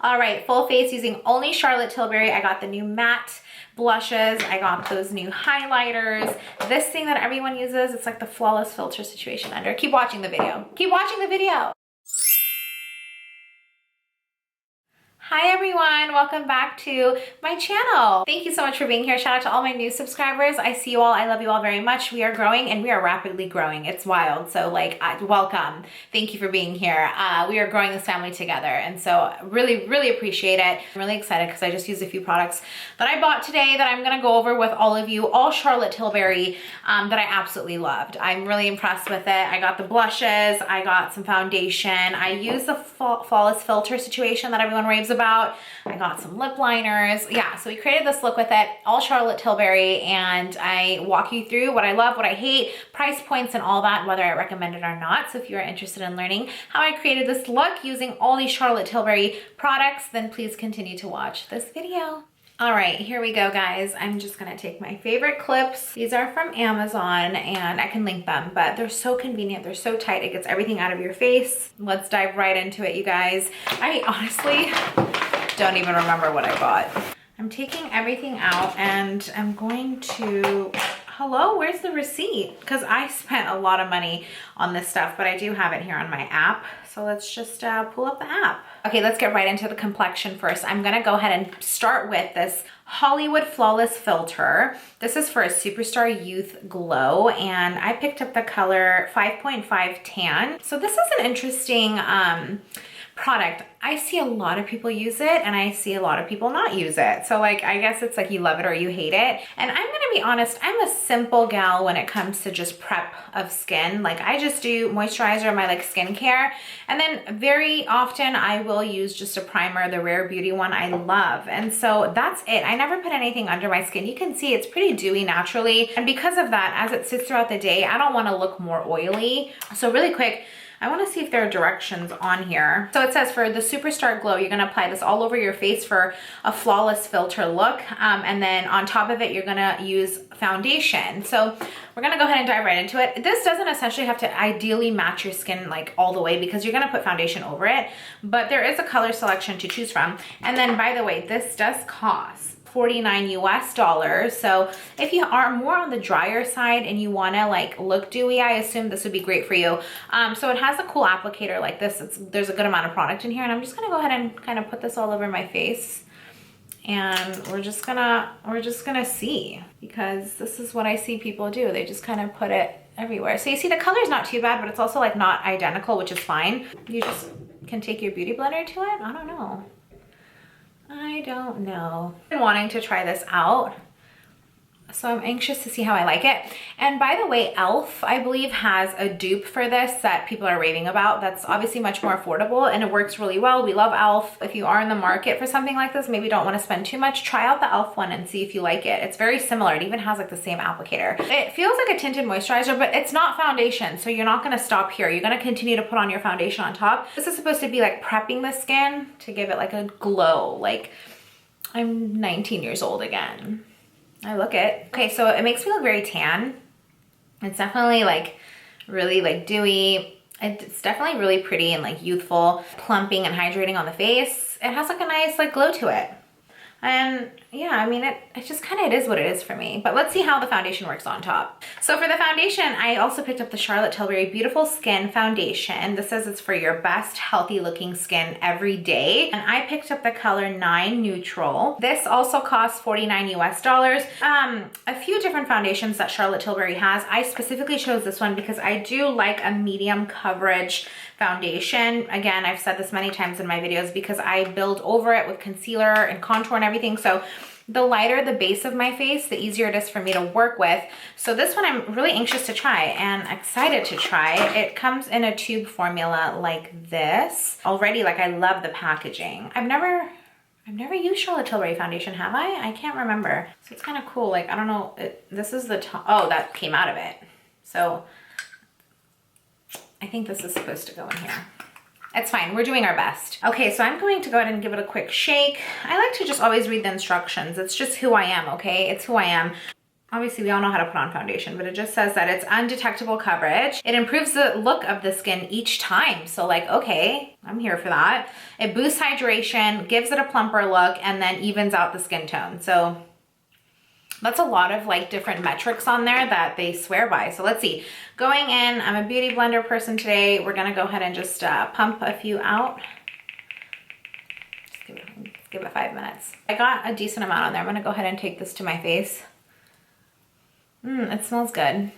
All right, full face using only Charlotte Tilbury. I got the new matte blushes. I got those new highlighters. This thing that everyone uses, it's like the flawless filter situation under. Keep watching the video. Keep watching the video. Hi everyone, welcome back to my channel. Thank you so much for being here. Shout out to all my new subscribers. I see you all, I love you all very much. We are growing and we are rapidly growing. It's wild, so welcome. Thank you for being here. We are growing this family together, and so really appreciate it. I'm really excited because I just used a few products that I bought today that I'm gonna go over with all of you, all Charlotte Tilbury, that I absolutely loved. I'm really impressed with it. I got the blushes, I got some foundation. I used the flawless filter situation that everyone raves about. I got some lip liners. Yeah, so we created this look with it, all Charlotte Tilbury, and I walk you through what I love, what I hate, price points and all that, whether I recommend it or not. So if you're interested in learning how I created this look using all these Charlotte Tilbury products, then please continue to watch this video. All right, here we go, guys. I'm just gonna take my favorite clips. These are from Amazon and I can link them, but they're so convenient. They're so tight. It gets everything out of your face. Let's dive right into it, you guys. I honestly don't even remember what I bought. I'm taking everything out and I'm going to, hello, where's the receipt? Because I spent a lot of money on this stuff, but I do have it here on my app. So let's just pull up the app. Okay, let's get right into the complexion first. I'm gonna go ahead and start with this Hollywood Flawless Filter. This is for a Superstar Youth Glow, and I picked up the color 5.5 Tan. So this is an interesting product. I see a lot of people use it and I see a lot of people not use it. So like, I guess it's like you love it or you hate it. And I'm gonna be honest, I'm a simple gal when it comes to just prep of skin. Like I just do moisturizer, my like skincare. And then very often I will use just a primer, the Rare Beauty one I love. And so that's it. I never put anything under my skin. You can see it's pretty dewy naturally. And because of that, as it sits throughout the day, I don't wanna look more oily. So really quick, I wanna see if there are directions on here. So it says for the Superstar Glow, you're gonna apply this all over your face for a flawless filter look. And then on top of it, you're gonna use foundation. So we're gonna go ahead and dive right into it. This doesn't essentially have to ideally match your skin like all the way because you're gonna put foundation over it, but there is a color selection to choose from. And then by the way, this does cost $49 US. So if you are more on the drier side and you want to like look dewy, I assume this would be great for you. So it has a cool applicator like this. There's a good amount of product in here, and I'm just gonna go ahead and kind of put this all over my face, and we're just gonna see, because this is what I see people do. They just kind of put it everywhere. So you see the color's not too bad, but it's also like not identical, which is fine. You just can take your beauty blender to it. I don't know. I've been wanting to try this out, so I'm anxious to see how I like it. And by the way, e.l.f. I believe has a dupe for this that people are raving about. That's obviously much more affordable and it works really well. We love e.l.f. If you are in the market for something like this, maybe don't want to spend too much, try out the e.l.f. one and see if you like it. It's very similar. It even has like the same applicator. It feels like a tinted moisturizer, but it's not foundation. So you're not going to stop here. You're going to continue to put on your foundation on top. This is supposed to be like prepping the skin to give it like a glow. Like I'm 19 years old again. I look it. Okay, so it makes me look very tan. It's definitely like really like dewy. It's definitely really pretty and like youthful, plumping and hydrating on the face. It has like a nice like glow to it. And yeah, I mean, it just kind of, it is what it is for me. But let's see how the foundation works on top. So for the foundation, I also picked up the Charlotte Tilbury Beautiful Skin Foundation. This says it's for your best healthy looking skin every day. And I picked up the color 9 Neutral. This also costs $49 US. A few different foundations that Charlotte Tilbury has. I specifically chose this one because I do like a medium coverage foundation. Again, I've said this many times in my videos because I build over it with concealer and contour and everything. So the lighter the base of my face, the easier it is for me to work with. So this one I'm really anxious to try and excited to try. It comes in a tube formula like this. Already, like I love the packaging. I've never used Charlotte Tilbury foundation, have I? I can't remember. So it's kind of cool. Like, I don't know, this is the top. Oh, that came out of it. So I think this is supposed to go in here. It's fine, we're doing our best. Okay, so I'm going to go ahead and give it a quick shake. I like to just always read the instructions. It's just who I am, okay? It's who I am. Obviously, we all know how to put on foundation, but it just says that it's undetectable coverage. It improves the look of the skin each time. So like, okay, I'm here for that. It boosts hydration, gives it a plumper look, and then evens out the skin tone. So that's a lot of like different metrics on there that they swear by. So let's see. Going in, I'm a beauty blender person today. We're gonna go ahead and just pump a few out. Just give it 5 minutes. I got a decent amount on there. I'm gonna go ahead and take this to my face. It smells good.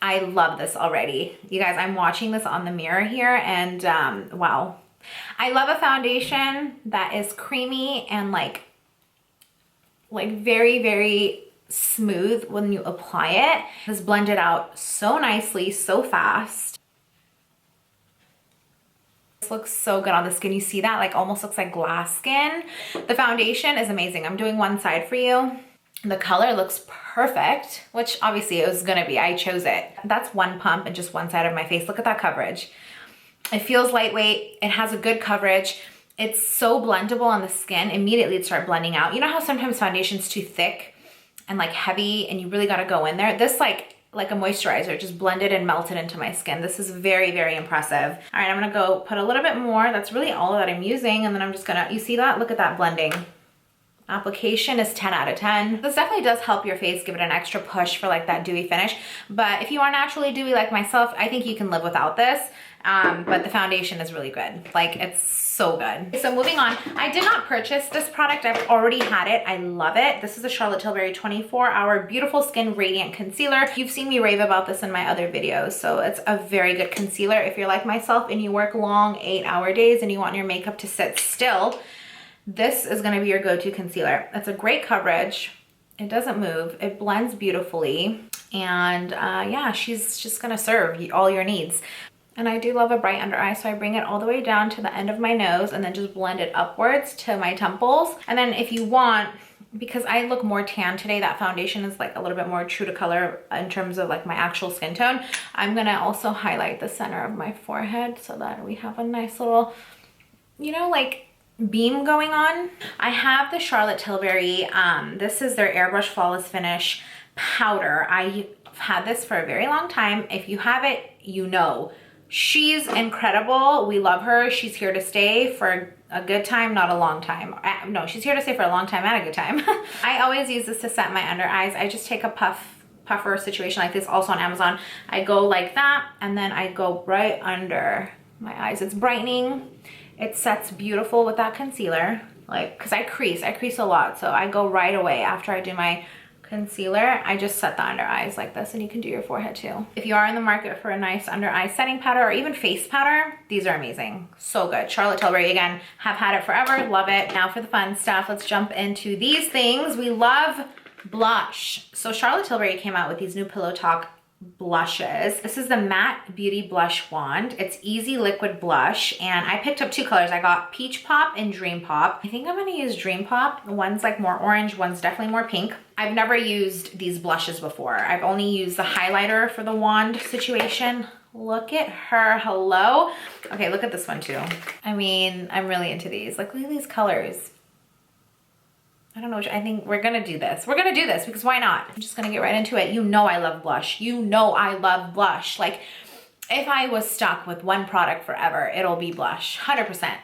I love this already. You guys, I'm watching this on the mirror here and wow. I love a foundation that is creamy and like very, very smooth when you apply it. It's blended out so nicely, so fast. This looks so good on the skin. You see that? Like almost looks like glass skin. The foundation is amazing. I'm doing one side for you. The color looks perfect, which obviously it was gonna be. I chose it. That's one pump and just one side of my face. Look at that coverage. It feels lightweight. It has a good coverage. It's so blendable on the skin. Immediately it starts blending out. You know how sometimes foundation's too thick and like heavy and you really gotta go in there? This like a moisturizer, just blended and melted into my skin. This is very, very impressive. All right, I'm gonna go put a little bit more. That's really all that I'm using. And then I'm just gonna, you see that? Look at that blending. Application is 10 out of 10. This definitely does help your face, give it an extra push for like that dewy finish. But if you are naturally dewy like myself, I think you can live without this. But the foundation is really good. Like it's so good. So moving on, I did not purchase this product. I've already had it. I love it. This is the Charlotte Tilbury 24-Hour Beautiful Skin Radiant Concealer. You've seen me rave about this in my other videos. So it's a very good concealer. If you're like myself and you work long 8-hour days and you want your makeup to sit still, this is gonna be your go-to concealer. It's a great coverage. It doesn't move. It blends beautifully. And yeah, she's just gonna serve all your needs. And I do love a bright under eye, so I bring it all the way down to the end of my nose and then just blend it upwards to my temples. And then if you want, because I look more tan today, that foundation is like a little bit more true to color in terms of like my actual skin tone, I'm gonna also highlight the center of my forehead so that we have a nice little, you know, like beam going on. I have the Charlotte Tilbury, this is their Airbrush Flawless Finish powder. I've had this for a very long time. If you have it, you know. She's incredible. We love her. She's here to stay for a good time, not a long time. No, she's here to stay for a long time and a good time. I always use this to set my under eyes. I just take a puffer situation like this, also on Amazon. I go like that, and then I go right under my eyes. It's brightening. It sets beautiful with that concealer. Like, cause I crease a lot. So I go right away after I do my concealer. I just set the under eyes like this, and you can do your forehead too. If you are in the market for a nice under eye setting powder or even face powder, these are amazing. So good. Charlotte Tilbury, again, have had it forever, love it. Now for the fun stuff, let's jump into these things. We love blush. So Charlotte Tilbury came out with these new Pillow Talk blushes. This is the Matte Beauty Blush Wand. It's Easy Liquid Blush, and I picked up two colors. I got Peach Pop and Dream Pop. I think I'm gonna use Dream Pop. One's like more orange, one's definitely more pink. I've never used these blushes before. I've only used the highlighter for the wand situation. Look at her, hello. Okay, look at this one too. I mean, I'm really into these. Like, look at these colors. I don't know which, I think we're gonna do this. We're gonna do this because why not? I'm just gonna get right into it. You know I love blush. You know I love blush. Like, if I was stuck with one product forever, it'll be blush, 100%.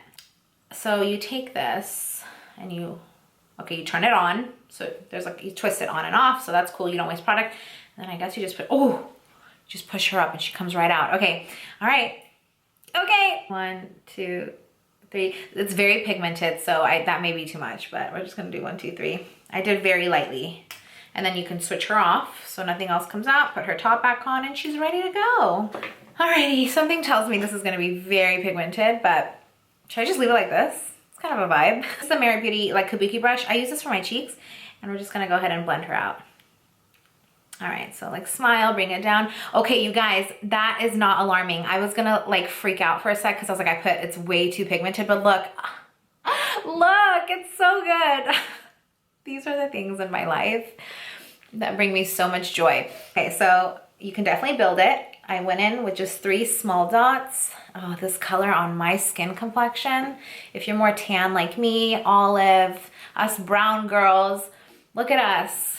So you take this and you turn it on. So there's like, you twist it on and off. So that's cool, you don't waste product. And then I guess you just just push her up and she comes right out. Okay, all right. Okay, 1, 2, 3. It's very pigmented, so that may be too much, but we're just gonna do 1, 2, 3. I did very lightly. And then you can switch her off so nothing else comes out, put her top back on, and she's ready to go. Alrighty, something tells me this is gonna be very pigmented, but should I just leave it like this? It's kind of a vibe. This is the Merit Beauty like kabuki brush. I use this for my cheeks, and we're just gonna go ahead and blend her out. All right, so like smile, bring it down. Okay, you guys, that is not alarming. I was gonna like freak out for a sec because I was like, it's way too pigmented, but look, look, it's so good. These are the things in my life that bring me so much joy. Okay, so you can definitely build it. I went in with just 3 small dots. Oh, this color on my skin complexion. If you're more tan like me, olive, us brown girls, look at us.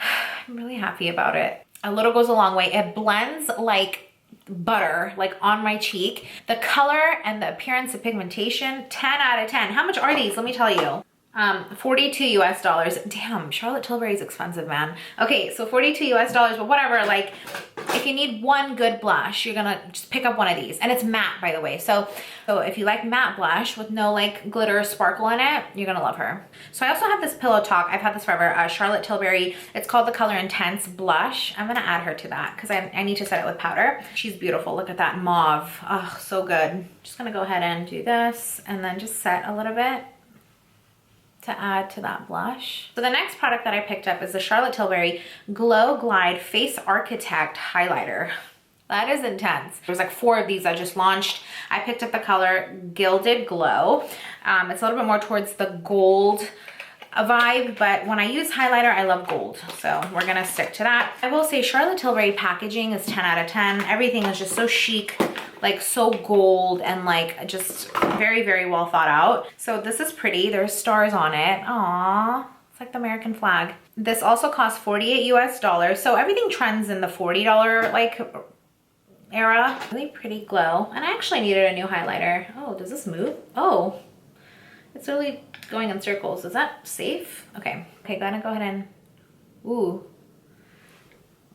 I'm really happy about it. A little goes a long way. It blends like butter, like on my cheek. The color and the appearance of pigmentation, 10 out of 10. How much are these? Let me tell you. 42 US dollars. Damn, Charlotte Tilbury is expensive, man. Okay, so 42 US dollars, but whatever. Like, if you need one good blush, you're gonna just pick up one of these. And it's matte, by the way. So if you like matte blush with no like glitter or sparkle in it, you're gonna love her. So I also have this Pillow Talk. I've had this forever. Charlotte Tilbury. It's called the Color Intense Blush. I'm gonna add her to that because I need to set it with powder. She's beautiful. Look at that mauve. Oh, so good. Just gonna go ahead and do this and then just set a little bit to add to that blush. So the next product that I picked up is the Charlotte Tilbury Glow Glide Face Architect Highlighter. That is intense. There's like 4 of these that just launched. I picked up the color Gilded Glow. It's a little bit more towards the gold vibe, but when I use highlighter, I love gold. So we're gonna stick to that. I will say Charlotte Tilbury packaging is 10 out of 10. Everything is just so chic, like so gold and like just very, very well thought out. So this is pretty. There's stars on it. Aww, it's like the American flag. This also costs 48 US dollars. So everything trends in the $40 like era. Really pretty glow. And I actually needed a new highlighter. Oh, does this move? Oh, it's really going in circles. Is that safe? Okay. Okay, gonna go ahead and, ooh.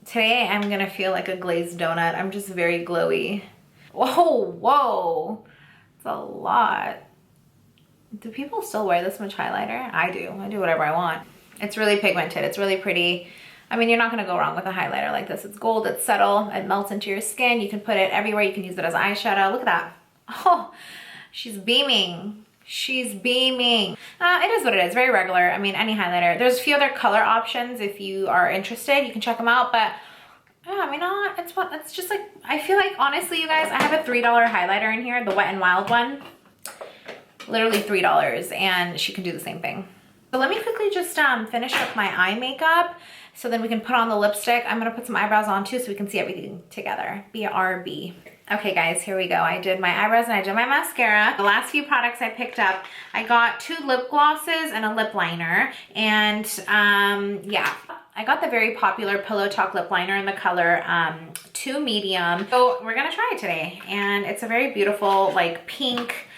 Today I'm gonna feel like a glazed donut. I'm just very glowy. Whoa, whoa. It's a lot. Do people still wear this much highlighter? I do. I do whatever I want. It's really pigmented. It's really pretty. I mean, you're not gonna go wrong with a highlighter like this. It's gold, it's subtle, it melts into your skin. You can put it everywhere. You can use it as eyeshadow. Look at that. Oh, she's beaming. She's beaming. It is what it is, very regular. I mean, any highlighter. There's a few other color options if you are interested. You can check them out, but yeah, I mean, it's just like, I feel like, honestly, you guys, I have a $3 highlighter in here, the Wet n Wild one. Literally $3, and she can do the same thing. So let me quickly just finish up my eye makeup so then we can put on the lipstick. I'm gonna put some eyebrows on too so we can see everything together. BRB. Okay guys, here we go. I did my eyebrows and I did my mascara. The last few products I picked up, I got 2 lip glosses and a lip liner. And yeah, I got the very popular Pillow Talk lip liner in the color 2 medium. So we're gonna try it today. And it's a very beautiful like pink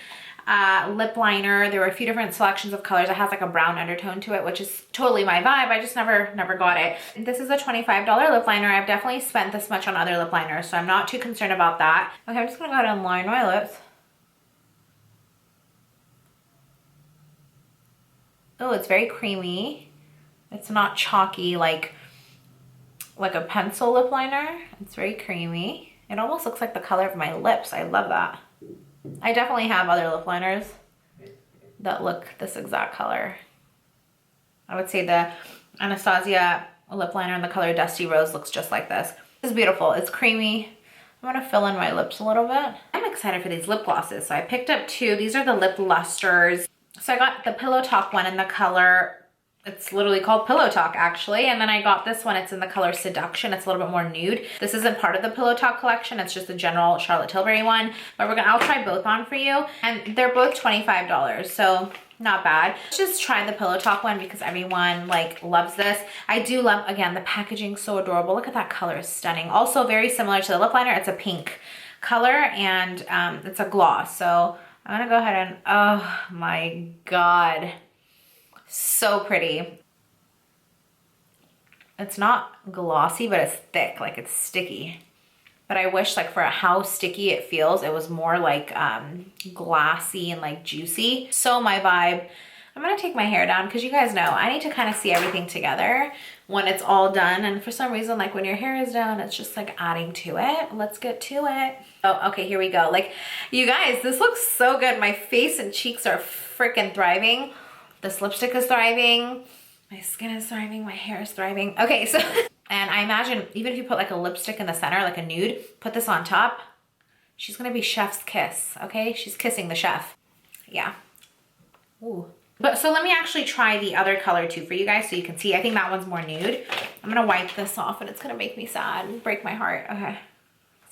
lip liner. There were a few different selections of colors. It has like a brown undertone to it, which is totally my vibe. I just never got it. This is a $25 lip liner. I've definitely spent this much on other lip liners, so I'm not too concerned about that. Okay, I'm just gonna go ahead and line my lips. Oh, it's very creamy. It's not chalky like a pencil lip liner. It's very creamy. It almost looks like the color of my lips. I love that. I definitely have other lip liners that look this exact color. I would say the Anastasia lip liner in the color Dusty Rose looks just like this. It's beautiful. It's creamy. I'm gonna fill in my lips a little bit. I'm excited for these lip glosses. So I picked up 2. These are the lip lusters. So I got the Pillow Talk one in the color, it's literally called Pillow Talk actually. And then I got this one, it's in the color Seduction. It's a little bit more nude. This isn't part of the Pillow Talk collection. It's just a general Charlotte Tilbury one, but I'll try both on for you. And they're both $25, so not bad. Let's just try the Pillow Talk one because everyone like loves this. I do love, again, the packaging, so adorable. Look at that color, it's stunning. Also very similar to the lip liner. It's a pink color and it's a gloss. So I'm gonna go ahead and, oh my God. So pretty. It's not glossy, but it's thick, like it's sticky. But I wish like for how sticky it feels, it was more like glassy and like juicy. So my vibe. I'm gonna take my hair down because you guys know I need to kind of see everything together when it's all done. And for some reason, like when your hair is done, it's just like adding to it. Let's get to it. Oh, okay, here we go. Like you guys, this looks so good. My face and cheeks are freaking thriving. This lipstick is thriving. My skin is thriving. My hair is thriving. Okay, so, and I imagine even if you put like a lipstick in the center, like a nude, put this on top, she's gonna be chef's kiss, okay? She's kissing the chef. Yeah. Ooh. But so let me actually try the other color too for you guys so you can see. I think that one's more nude. I'm gonna wipe this off and it's gonna make me sad and break my heart. Okay.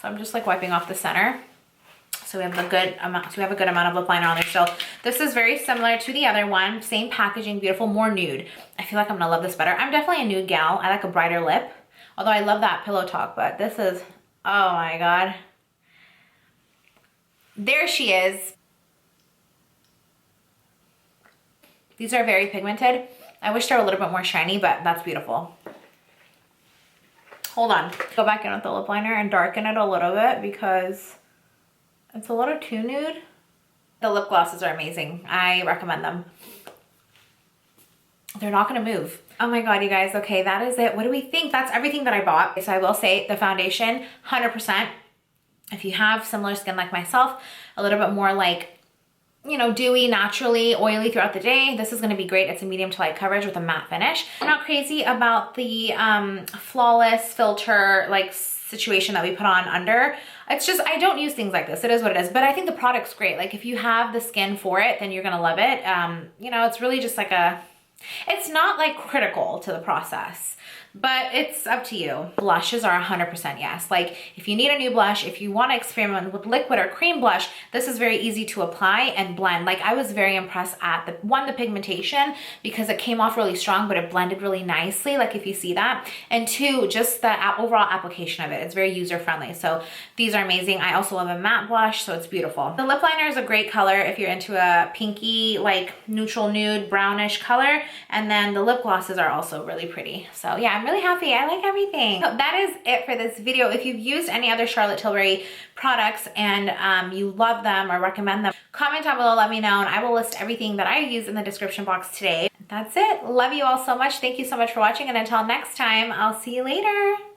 So I'm just like wiping off the center. So So we have a good amount, of lip liner on there still. This is very similar to the other one. Same packaging, beautiful, more nude. I feel like I'm gonna love this better. I'm definitely a nude gal. I like a brighter lip. Although I love that Pillow Talk, but this is, oh my God. There she is. These are very pigmented. I wish they were a little bit more shiny, but that's beautiful. Hold on. Go back in with the lip liner and darken it a little bit because it's a little too nude. The lip glosses are amazing. I recommend them. They're not gonna move. Oh my God, you guys. Okay, that is it. What do we think? That's everything that I bought. So I will say the foundation, 100%. If you have similar skin like myself, a little bit more like, you know, dewy, naturally oily throughout the day, this is gonna be great. It's a medium to light coverage with a matte finish. I'm not crazy about the flawless filter like situation that we put on under. It's just, I don't use things like this. It is what it is, but I think the product's great. Like if you have the skin for it, then you're gonna love it. You know, it's really just like it's not like critical to the process, but it's up to you. Blushes are 100% yes. Like if you need a new blush, if you want to experiment with liquid or cream blush, this is very easy to apply and blend. Like I was very impressed at the pigmentation because it came off really strong, but it blended really nicely. Like if you see that, and two, just the overall application of it. It's very user friendly. So these are amazing. I also love a matte blush, so it's beautiful. The lip liner is a great color if you're into a pinky, like neutral nude, brownish color. And then the lip glosses are also really pretty. So yeah, I'm really happy. I like everything. So that is it for this video. If you've used any other Charlotte Tilbury products and you love them or recommend them, comment down below, let me know, and I will list everything that I use in the description box today. That's it. Love you all so much. Thank you so much for watching, and until next time, I'll see you later.